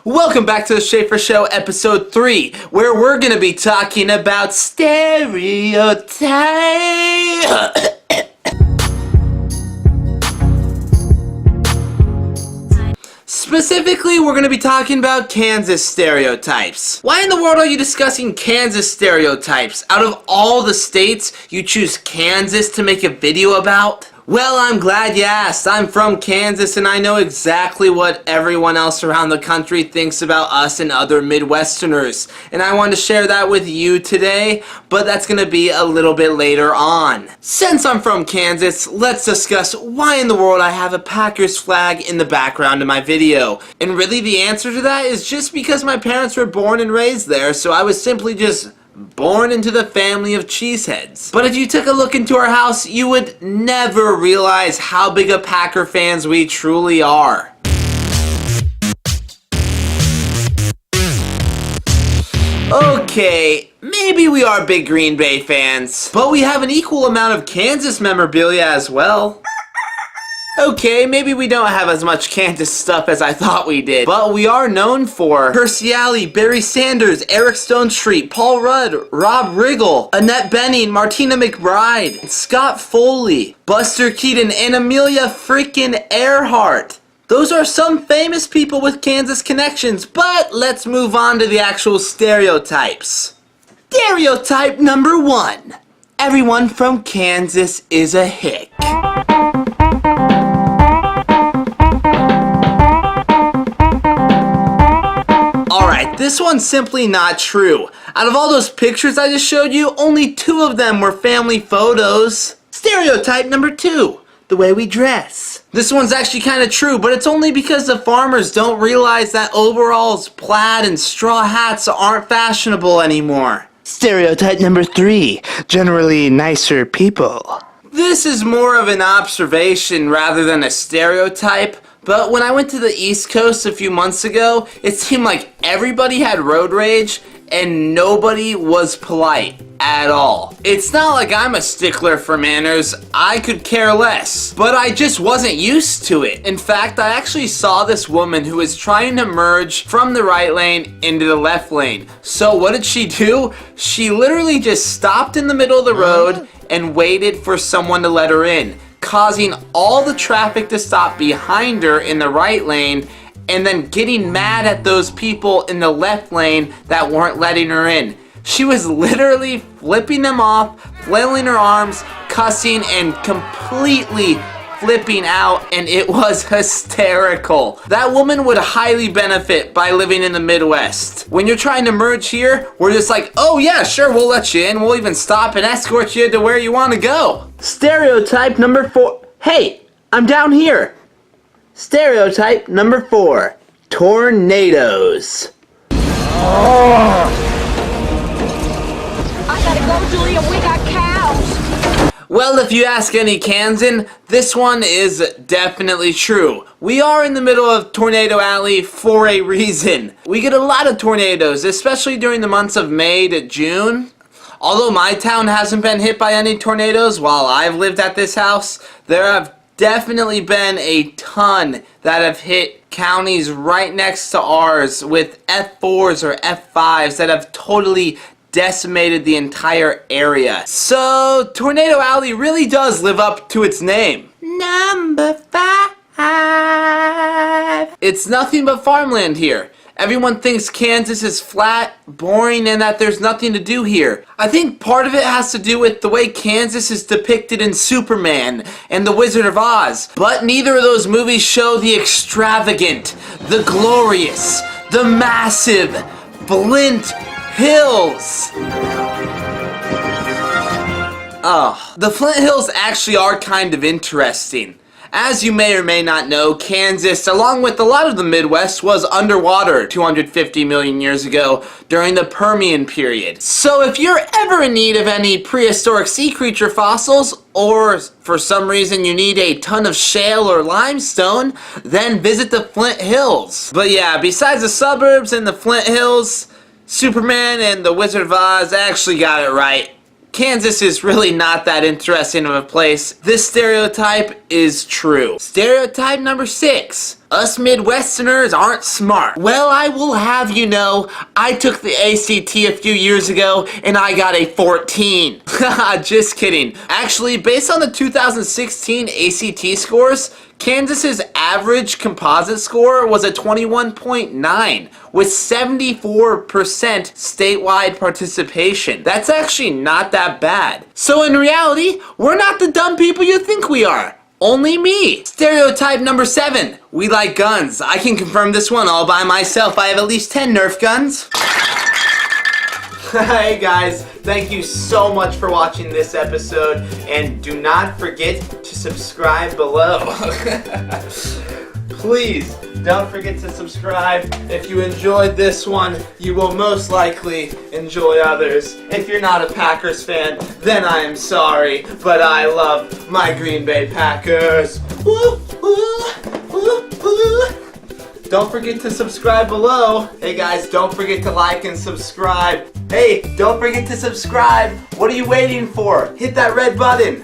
Welcome back to the Schafer Show, episode 3, where we're going to be talking about stereotypes. Specifically, we're going to be talking about Kansas stereotypes. Why in the world are you discussing Kansas stereotypes? Out of all the states, you choose Kansas to make a video about? Well, I'm glad you asked. I'm from Kansas and I know exactly what everyone else around the country thinks about us and other Midwesterners. And I wanted to share that with you today, but that's going to be a little bit later on. Since I'm from Kansas, let's discuss why in the world I have a Packers flag in the background of my video. And really the answer to that is just because my parents were born and raised there, so I was simply just born into the family of cheeseheads. But if you took a look into our house, you would never realize how big of Packer fans we truly are. Okay, maybe we are big Green Bay fans, but we have an equal amount of Kansas memorabilia as well. Okay, maybe we don't have as much Kansas stuff as I thought we did, but we are known for Percy Alley, Barry Sanders, Eric Stonestreet, Paul Rudd, Rob Riggle, Annette Bening, Martina McBride, Scott Foley, Buster Keaton, and Amelia freaking Earhart. Those are some famous people with Kansas connections, but let's move on to the actual stereotypes. Stereotype number 1. Everyone from Kansas is a hick. Alright, this one's simply not true. Out of all those pictures I just showed you, only 2 of them were family photos. Stereotype number 2. The way we dress. This one's actually kind of true, but it's only because the farmers don't realize that overalls, plaid, and straw hats aren't fashionable anymore. Stereotype number 3. Generally nicer people. This is more of an observation rather than a stereotype. But when I went to the East Coast a few months ago, it seemed like everybody had road rage and nobody was polite at all. It's not like I'm a stickler for manners, I could care less, but I just wasn't used to it. In fact, I actually saw this woman who was trying to merge from the right lane into the left lane. So what did she do? She literally just stopped in the middle of the road and waited for someone to let her in, causing all the traffic to stop behind her in the right lane, and then getting mad at those people in the left lane that weren't letting her in. She was literally flipping them off, flailing her arms, cussing, and completely flipping out, and it was hysterical. That woman would highly benefit by living in the Midwest. When you're trying to merge here, we're just like, oh yeah, sure, we'll let you in. We'll even stop and escort you to where you want to go. Stereotype number 4. Hey, I'm down here. Stereotype number 4. Tornadoes. I gotta go, Julia. We got cows. Well, if you ask any Kansan, this one is definitely true. We are in the middle of Tornado Alley for a reason. We get a lot of tornadoes, especially during the months of May to June. Although my town hasn't been hit by any tornadoes while I've lived at this house, there have definitely been a ton that have hit counties right next to ours with F4s or F5s that have totally decimated the entire area. So, Tornado Alley really does live up to its name. Number 5. It's nothing but farmland here. Everyone thinks Kansas is flat, boring, and that there's nothing to do here. I think part of it has to do with the way Kansas is depicted in Superman and The Wizard of Oz. But neither of those movies show the extravagant, the glorious, the massive Flint Hills. Oh, the Flint Hills actually are kind of interesting. As you may or may not know, Kansas, along with a lot of the Midwest, was underwater 250 million years ago during the Permian period. So if you're ever in need of any prehistoric sea creature fossils, or for some reason you need a ton of shale or limestone, then visit the Flint Hills. But yeah, besides the suburbs and the Flint Hills, Superman and the Wizard of Oz actually got it right. Kansas is really not that interesting of a place. This stereotype is true. Stereotype number 6. Us Midwesterners aren't smart. Well, I will have you know, I took the ACT a few years ago and I got a 14. Haha, just kidding. Actually, based on the 2016 ACT scores, Kansas's average composite score was a 21.9 with 74% statewide participation. That's actually not that bad. So in reality, we're not the dumb people you think we are. Only me. Stereotype number 7. We like guns. I can confirm this one all by myself. I have at least 10 Nerf guns. Hey guys, thank you so much for watching this episode, and do not forget to subscribe below. Please don't forget to subscribe. If you enjoyed this one, you will most likely enjoy others. If you're not a Packers fan, then I am sorry, but I love my Green Bay Packers. Woo, woo, woo, woo. Don't forget to subscribe below. Hey guys, don't forget to like and subscribe. Hey, don't forget to subscribe. What are you waiting for? Hit that red button.